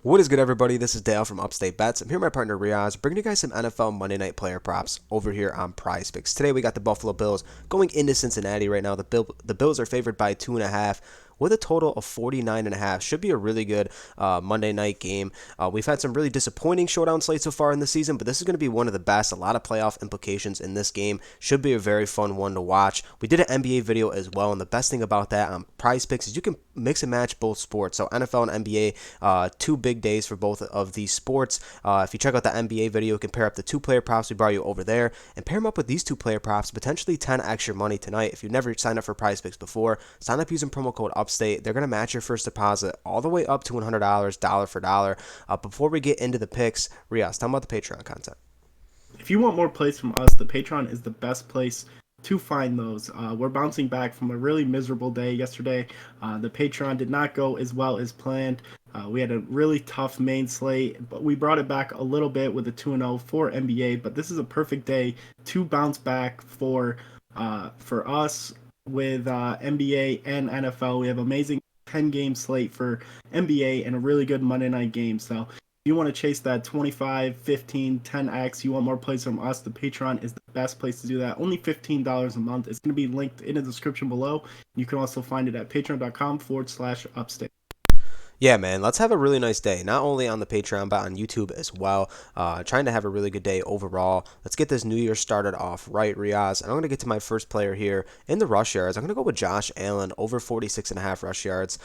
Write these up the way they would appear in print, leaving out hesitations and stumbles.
What is good, everybody? This is Dale from Upstate Bets. I'm here with my partner Reoz, bringing you guys some NFL Monday Night Player props over here on Prize Picks. Today we got the Buffalo Bills going into Cincinnati right now. The Bills are favored by 2.5 with a total of 49.5. Should be a really good Monday night game. We've had some really disappointing showdown slates so far in the season, but this is going to be one of the best. A lot of playoff implications in this game. Should be a very fun one to watch. We did an NBA video as well, and the best thing about that on Prize Picks is you can mix and match both sports. So NFL and NBA, two big days for both of these sports. If you check out the NBA video, you can pair up the two player props we brought you over there and pair them up with these two player props, potentially 10 extra money tonight. If you've never signed up for Prize Picks before, sign up using promo code Upstate. They're going to match your first deposit all the way up to $100, dollar for dollar. Before we get into the picks, Riaz, tell me about the Patreon content. If you want more plays from us, the Patreon is the best place to find those. We're bouncing back from a really miserable day yesterday. The Patreon did not go as well as planned. We had a really tough main slate, but we brought it back a little bit with a 2-0 for NBA. But this is a perfect day to bounce back for us with NBA and NFL. We have amazing 10-game slate for NBA and a really good Monday night game. So you want to chase that 25, 15, 10x, you want more plays from us, the Patreon is the best place to do that. Only $15 a month. It's going to be linked in the description below. You can also find it at patreon.com/upstate. Yeah, man, let's have a really nice day, not only on the Patreon, but on YouTube as well. Trying to have a really good day overall. Let's get this new year started off right, Riaz. And I'm going to get to my first player here in the rush yards. I'm going to go with Josh Allen, over 46.5 rush yards.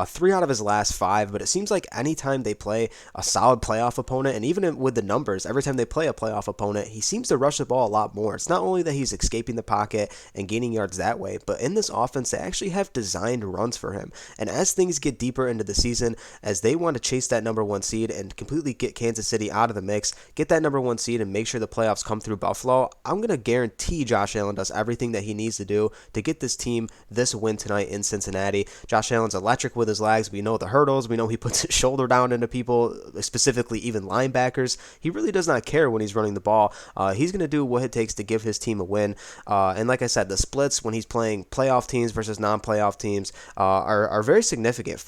3 out of his last 5, but it seems like anytime they play a solid playoff opponent, and even with the numbers, every time they play a playoff opponent, he seems to rush the ball a lot more. It's not only that he's escaping the pocket and gaining yards that way, but in this offense, they actually have designed runs for him. And as things get deeper into the season, as they want to chase that number one seed and completely get Kansas City out of the mix, get that number one seed and make sure the playoffs come through Buffalo, I'm going to guarantee Josh Allen does everything that he needs to do to get this team this win tonight in Cincinnati. Josh Allen's electric with his legs. We know the hurdles. We know he puts his shoulder down into people, specifically even linebackers. He really does not care when he's running the ball. He's going to do what it takes to give his team a win. And like I said, the splits when he's playing playoff teams versus non-playoff teams are very significant.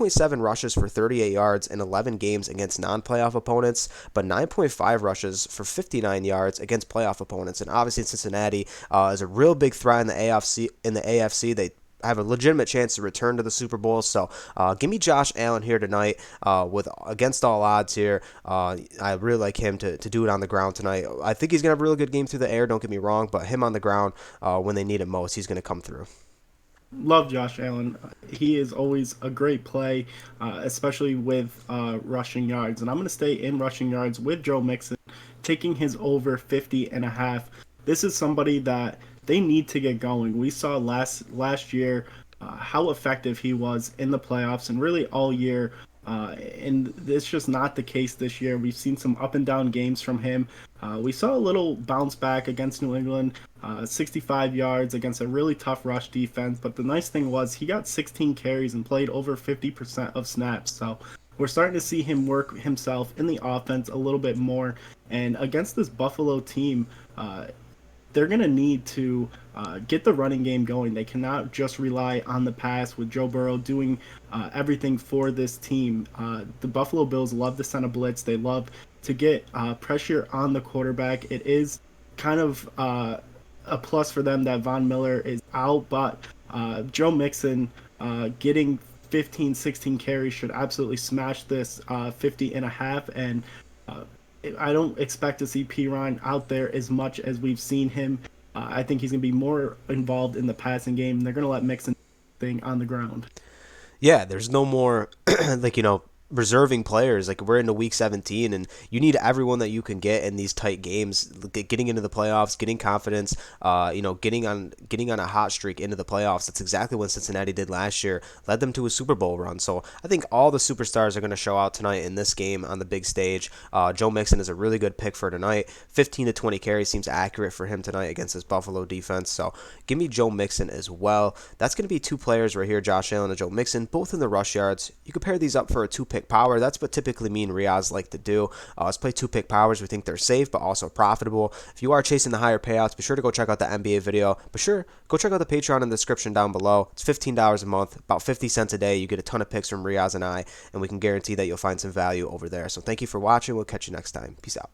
5.7 rushes for 38 yards in 11 games against non-playoff opponents, but 9.5 rushes for 59 yards against playoff opponents. And obviously Cincinnati is a real big threat in the AFC. They have a legitimate chance to return to the Super Bowl. So give me Josh Allen here tonight with against all odds here. I really like him to do it on the ground tonight. I think he's going to have a really good game through the air, don't get me wrong, but him on the ground when they need him most, he's going to come through. Love Josh Allen. He is always a great play, especially with rushing yards. And I'm going to stay in rushing yards with Joe Mixon, taking his over 50.5. This is somebody that they need to get going. We saw last year how effective he was in the playoffs and really all year. And it's just not the case this year. We've seen some up and down games from him. We saw a little bounce back against New England, 65 yards against a really tough rush defense. But the nice thing was he got 16 carries and played over 50% of snaps. So we're starting to see him work himself in the offense a little bit more. And against this Buffalo team, they're going to need to get the running game going. They cannot just rely on the pass with Joe Burrow doing everything for this team. The Buffalo Bills love to send a blitz. They love to get pressure on the quarterback. It is kind of a plus for them that Von Miller is out, but Joe Mixon getting 15, 16 carries should absolutely smash this 50.5. And I don't expect to see Piron out there as much as we've seen him. I think he's going to be more involved in the passing game. They're going to let Mixon thing on the ground. Yeah, there's no more reserving players. Like, we're into week 17 and you need everyone that you can get in these tight games, getting into the playoffs, getting confidence, getting on a hot streak into the playoffs. That's exactly what Cincinnati did last year, led them to a Super Bowl run. So I think all the superstars are going to show out tonight in this game on the big stage. Joe Mixon is a really good pick for tonight. 15 to 20 carries seems accurate for him tonight against this Buffalo defense. So give me Joe Mixon as well. That's going to be two players right here, Josh Allen and Joe Mixon, both in the rush yards. You could pair these up for a two-pick two-pick power. That's what typically me and Reoz like to do. Let's play two-pick powers. We think they're safe, but also profitable. If you are chasing the higher payouts, be sure to go check out the NBA video. But sure, go check out the Patreon in the description down below. It's $15 a month, about 50 cents a day. You get a ton of picks from Reoz and I, and we can guarantee that you'll find some value over there. So thank you for watching. We'll catch you next time. Peace out.